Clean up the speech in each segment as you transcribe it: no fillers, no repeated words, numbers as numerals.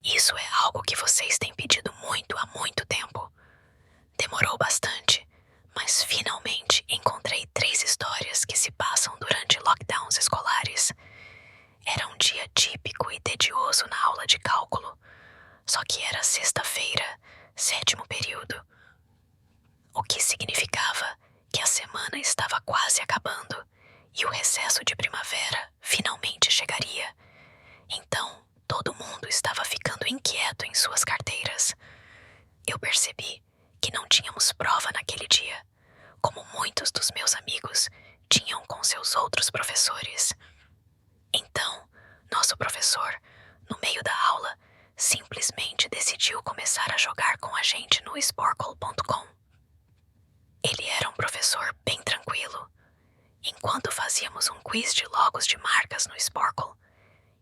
Isso é algo que vocês têm pedido muito há muito tempo. Demorou bastante, mas finalmente encontrei 3 histórias que se passam durante lockdowns escolares. Era um dia típico e tedioso na aula de cálculo, só que era sexta-feira, 7º período. O que significava que a semana estava quase acabando e o recesso de primavera finalmente chegaria. Então, todo mundo estava ficando inquieto em suas carteiras. Eu percebi que não tínhamos prova naquele dia, como muitos dos meus amigos tinham com seus outros professores. Então, nosso professor, no meio da aula, simplesmente decidiu começar a jogar com a gente no Sporcle.com. Ele era um professor bem tranquilo. Enquanto fazíamos um quiz de logos de marcas no Sporcle,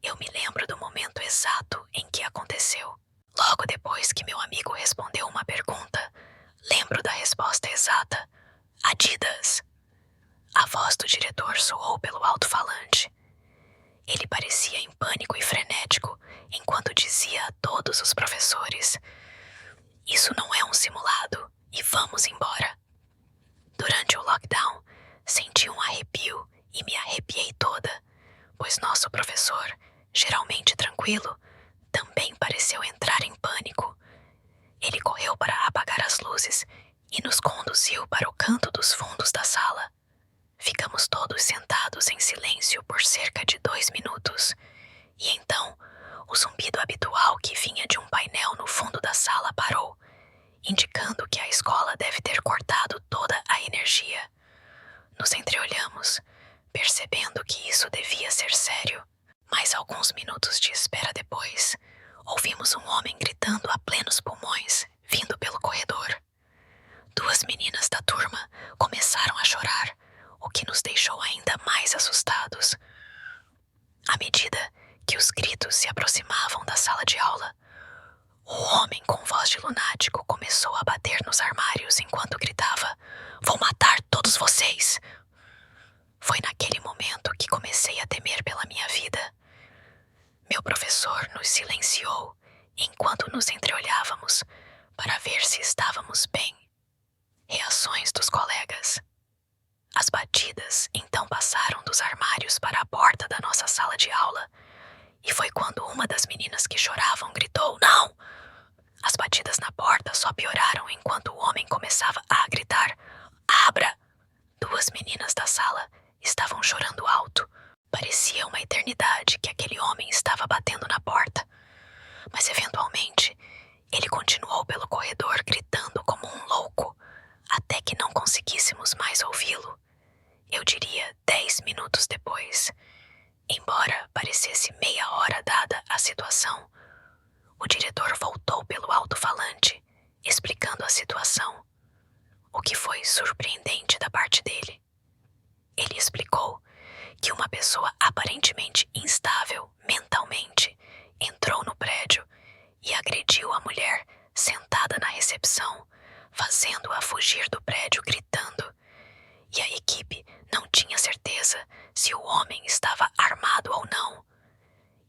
eu me lembro do momento exato em que aconteceu. Logo depois que meu amigo respondeu uma pergunta, lembro da resposta exata: Adidas. A voz do diretor soou pelo alto-falante. Ele parecia em pânico e frenético enquanto dizia a todos os professores: Isso não é um simulado e vamos embora. Durante o lockdown, senti um arrepio e me arrepiei toda, pois nosso professor, geralmente tranquilo, também pareceu entrar em pânico. Ele correu para apagar as luzes e nos conduziu para o canto dos fundos da sala. Ficamos todos sentados em silêncio por cerca de 2 minutos, e então o zumbido habitual que vinha de um painel no fundo da sala parou, indicando que a escola deve ter cortado toda a energia. Nos entreolhamos, percebendo que isso devia ser sério. Mas alguns minutos de espera depois, ouvimos um homem gritando a plenos pulmões, vindo pelo corredor. 2 meninas da turma começaram a chorar, o que nos deixou ainda mais assustados. À medida que os gritos se aproximavam da sala de aula, o homem com voz de lunático começou a bater nos armários enquanto gritava: Vou matar todos vocês! Foi naquele momento que comecei a temer pela minha vida. Meu professor nos silenciou enquanto nos entreolhávamos para ver se estávamos bem. Reações dos colegas. As batidas então passaram dos armários para a porta da nossa sala de aula, e foi quando uma das meninas que choravam gritou: Não! As batidas na porta só pioraram enquanto o homem começava a gritar: Abra! 2 meninas da sala estavam chorando alto. Parecia uma eternidade que aquele homem estava batendo na porta. Mas eventualmente, ele continuou pelo corredor gritando como um louco, até que não conseguíssemos mais ouvi-lo. Eu diria 10 minutos depois. Embora parecesse meia hora dada a situação, o diretor voltou pelo alto-falante, explicando a situação, o que foi surpreendente da parte dele. Ele explicou que uma pessoa aparentemente instável mentalmente entrou no prédio e agrediu a mulher sentada na recepção, fazendo-a fugir do prédio gritando. E a equipe não tinha certeza se o homem estava armado ou não.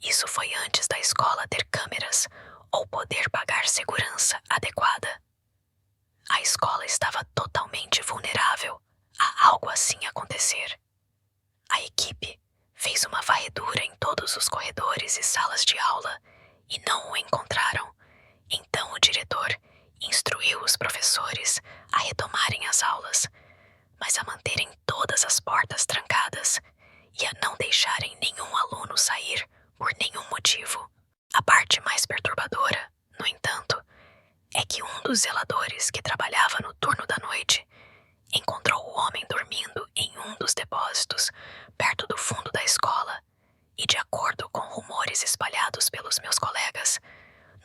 Isso foi antes da escola ter câmeras ou poder pagar segurança adequada. A escola estava totalmente vulnerável a algo assim acontecer. A equipe fez uma varredura em todos os corredores e salas de aula e não o encontraram. Então o diretor instruiu os professores a retomarem as aulas, mas a manterem todas as portas trancadas e a não deixarem nenhum aluno sair por nenhum motivo. A parte mais perturbadora, no entanto, é que um dos zeladores que trabalhava no turno da noite encontrou o homem dormindo em um dos depósitos perto do fundo da escola e, de acordo com rumores espalhados pelos meus colegas,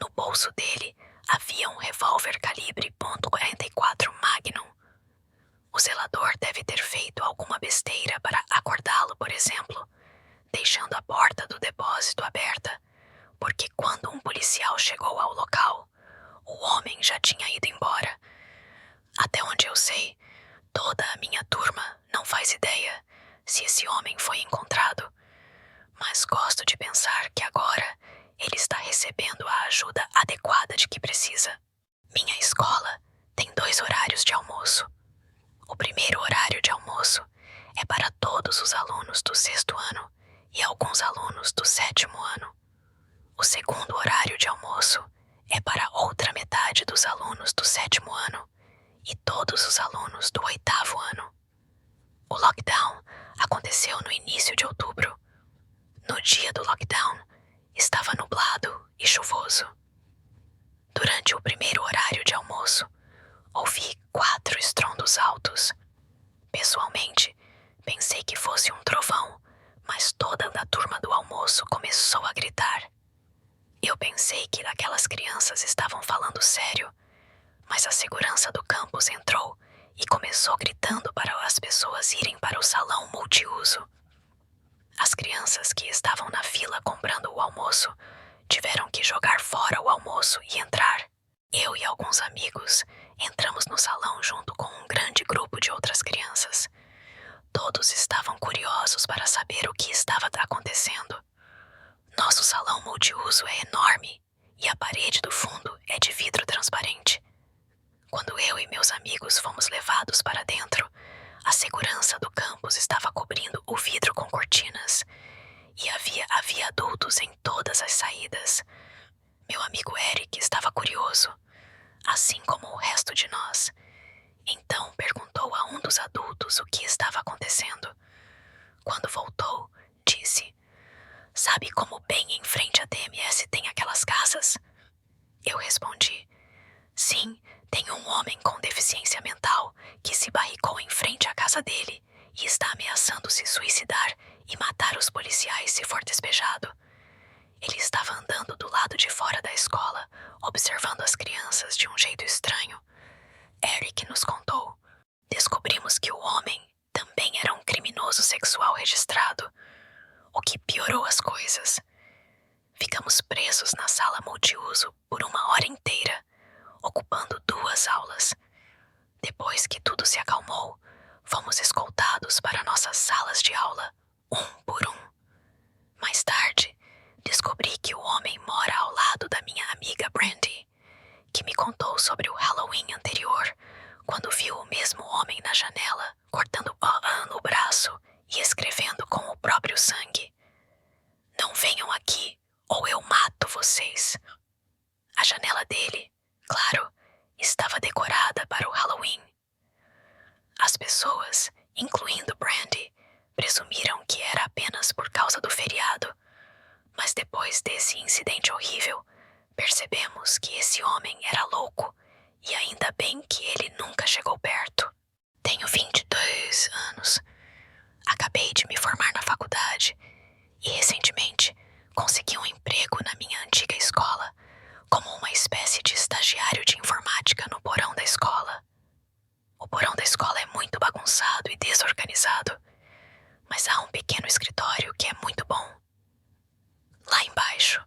no bolso dele havia um revólver calibre .44 Magnum. O zelador deve ter feito alguma besteira para acordá-lo, por exemplo, deixando a porta do depósito aberta, porque quando um policial chegou ao local, o homem já tinha ido embora. Até onde eu sei, toda a minha turma não faz ideia se esse homem foi encontrado, mas gosto de pensar que agora ele está recebendo a ajuda segundo horário de almoço é para outra metade dos alunos do 7º ano e todos os alunos do 8º ano. O lockdown aconteceu no início de outubro. No dia do lockdown, estava nublado e chuvoso. Durante o primeiro horário de almoço, ouvi 4 estrondos altos. Pessoalmente, pensei que fosse um trovão, mas toda a turma do almoço começou a gritar. Eu pensei que aquelas crianças estavam falando sério, mas a segurança do campus entrou e começou gritando para as pessoas irem para o salão multiuso. As crianças que estavam na fila comprando o almoço tiveram que jogar fora o almoço e entrar. Eu e alguns amigos entramos no salão junto com um grande grupo de outras crianças. Todos estavam curiosos para saber o que estava acontecendo. Nosso salão multiuso é enorme e a parede do fundo é de vidro transparente. Quando eu e meus amigos fomos levados para dentro, a segurança do campus estava cobrindo o vidro com cortinas e havia adultos em todas as saídas. Meu amigo Eric estava curioso, assim como o resto de nós. Então perguntou a um dos adultos o que estava acontecendo. Quando voltou, disse: "Sabe como bem em frente à DMS tem aquelas casas?" Eu respondi: "Sim, tem um homem com deficiência mental que se barricou em frente à casa dele e está ameaçando se suicidar e matar os policiais se for despejado. Ele estava andando do lado de fora da escola, observando as crianças de um jeito estranho." Eric nos contou. Descobrimos que o homem também era um criminoso sexual registrado, o que piorou as coisas. Ficamos presos na sala multiuso por 1 hora inteira, ocupando 2 aulas. Depois que tudo se acalmou, fomos escoltados para nossas salas de aula, um por um. Mais tarde, descobri que o homem mora ao lado da minha amiga Brandy, que me contou sobre o Halloween anterior, quando viu o mesmo homem na janela, cortando no braço e escrevendo com o próprio sangue: "Não venham aqui, ou eu mato vocês." A janela dele, claro, estava decorada para o Halloween. As pessoas, incluindo Brandy, presumiram que era apenas por causa do feriado, mas depois desse incidente horrível, percebemos que esse homem era louco e ainda bem que ele nunca chegou perto. Tenho 22 anos. Acabei de me formar na faculdade e recentemente consegui um emprego na minha antiga escola como uma espécie de estagiário de informática no porão da escola. O porão da escola é muito bagunçado e desorganizado, mas há um pequeno escritório que é muito bom. Lá embaixo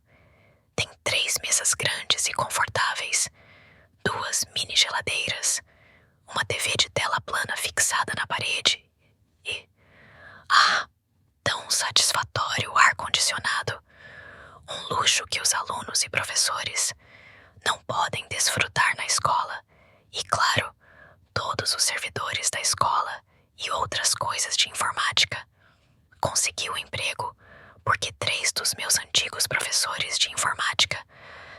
tem 3 mesas grandes e confortáveis, 2 mini geladeiras, uma TV de tela plana fixada na parede e, tão satisfatório ar-condicionado, um luxo que os alunos e professores não podem desfrutar na escola e, claro, todos os servidores da escola e outras coisas de informática. Consegui o emprego porque 3 dos meus antigos professores de informática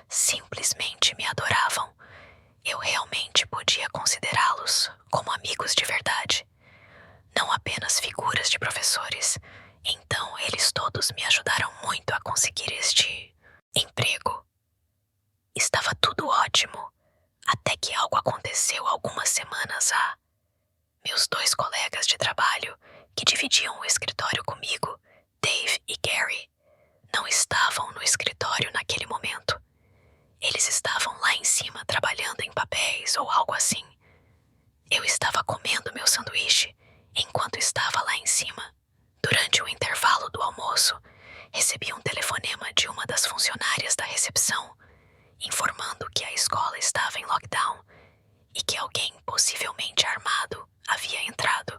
simplesmente me adoravam. Eu realmente podia considerá-los como amigos de verdade, não apenas figuras de professores. Então eles todos me ajudaram muito a conseguir este emprego. Estava tudo ótimo, até que algo aconteceu algumas semanas há. Meus 2 colegas de trabalho, que dividiam o escritório comigo, Dave e Gary, não estavam no escritório naquele momento. Eles estavam lá em cima trabalhando em papéis ou algo assim. Eu estava comendo meu sanduíche enquanto estava lá em cima. Durante o intervalo do almoço, recebi um telefonema de uma das funcionárias da recepção, informando que a escola estava em lockdown e que alguém possivelmente armado havia entrado.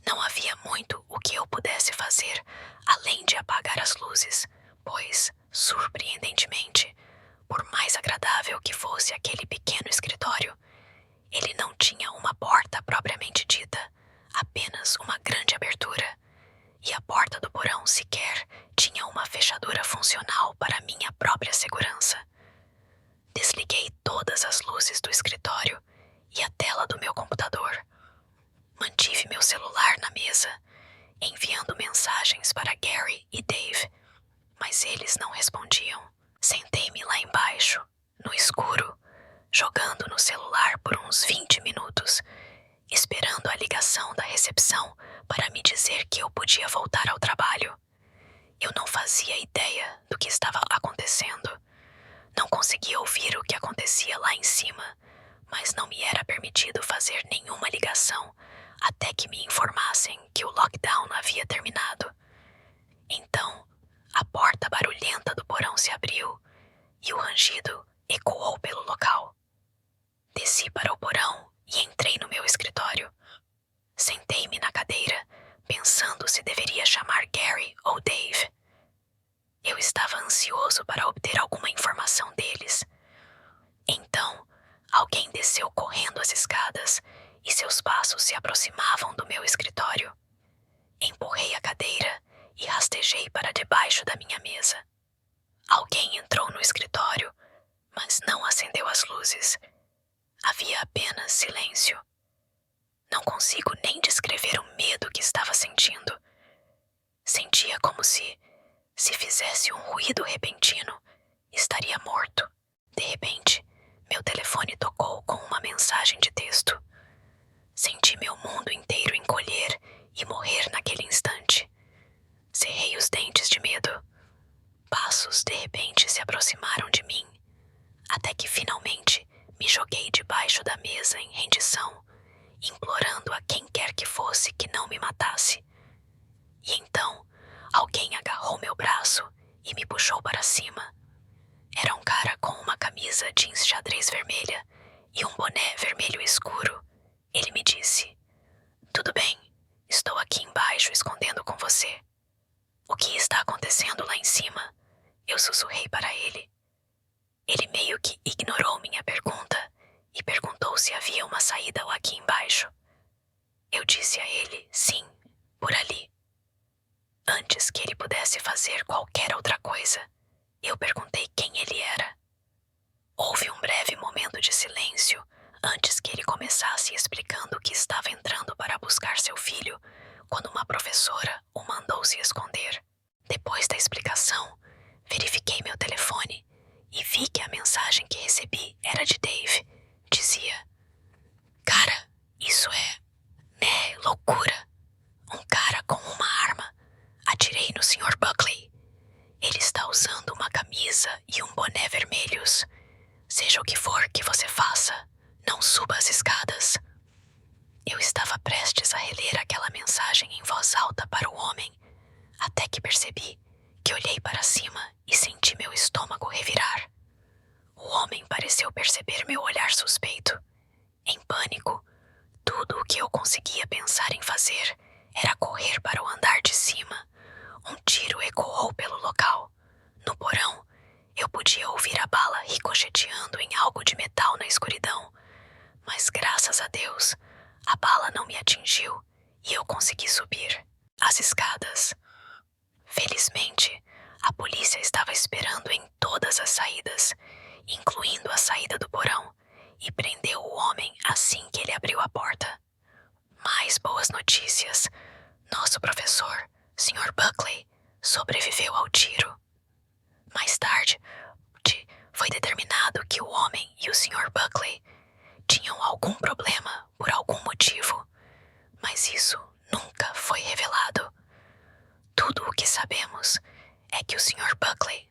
Não havia muito o que eu pudesse fazer além de apagar as luzes, pois, surpreendentemente, por mais agradável que fosse aquele pequeno escritório, ele não tinha uma porta propriamente dita, apenas uma grande abertura, e a porta do porão sequer tinha uma fechadura funcional para minha própria celular na mesa, enviando mensagens para Gary e Dave, mas eles não respondiam. Sentei-me lá embaixo, no escuro, jogando no celular por uns 20 minutos, esperando a ligação da recepção para me dizer que eu podia voltar ao trabalho. Eu não fazia ideia do que estava acontecendo. Não conseguia ouvir o que acontecia lá em cima, mas não me era permitido fazer nenhuma ligação até que me informassem que o lockdown havia terminado. Então, a porta barulhenta do porão se abriu e o rangido ecoou pelo local. Desci para o porão e entrei no meu escritório. Sentei-me na cadeira, pensando se deveria chamar Gary ou Dave. Eu estava ansioso para obter alguma informação deles. Então, alguém desceu correndo as escadas e seus passos se aproximavam do meu escritório. Empurrei a cadeira e rastejei para debaixo da minha mesa. Alguém entrou no escritório, mas não acendeu as luzes. Havia apenas silêncio. Não consigo nem descrever o medo que estava sentindo. Sentia como se fizesse um ruído repentino, estaria morto. De repente, meu telefone tocou com uma mensagem de texto. Senti meu mundo inteiro encolher e morrer naquele instante. Cerrei os dentes de medo. Passos de repente se aproximaram de mim, até que finalmente me joguei debaixo da mesa em rendição, implorando a quem quer que fosse que não me matasse. E então, alguém agarrou meu braço e me puxou para cima. Era um cara com uma camisa jeans xadrez vermelha e um boné vermelho escuro. Ele me disse: "Tudo bem, estou aqui embaixo escondendo com você." "O que está acontecendo lá em cima?" Eu sussurrei para ele. Ele meio que ignorou minha pergunta e perguntou se havia uma saída aqui embaixo. Eu disse a ele: "Sim, por ali." Antes que ele pudesse fazer qualquer outra coisa, eu perguntei quem ele era. Houve um breve momento de silêncio antes que ele começasse explicando que estava entrando para buscar seu filho quando uma professora o mandou se esconder. Depois da explicação, verifiquei meu telefone e vi que a mensagem que recebi era de Dave. Dizia: "Cara, isso é loucura. Um cara com uma arma. Atirei no Sr. Buckley. Ele está usando uma camisa e um boné vermelhos. Seja o que for que você faça, não suba as escadas." Eu estava prestes a reler aquela mensagem em voz alta para o homem, até que percebi que olhei para cima e senti meu estômago revirar. O homem pareceu perceber meu olhar suspeito. Em pânico, tudo o que eu conseguia pensar em fazer era correr para o andar de cima. Um tiro ecoou pelo local. No porão, eu podia ouvir a bala ricocheteando em algo de metal na escuridão. Mas graças a Deus, a bala não me atingiu e eu consegui subir as escadas. Felizmente, a polícia estava esperando em todas as saídas, incluindo a saída do porão, e prendeu o homem assim que ele abriu a porta. Mais boas notícias. Nosso professor, Sr. Buckley, sobreviveu ao tiro. Mais tarde, foi determinado que o homem e o Sr. Buckley tinham algum problema por algum motivo, mas isso nunca foi revelado. Tudo o que sabemos é que o Sr. Buckley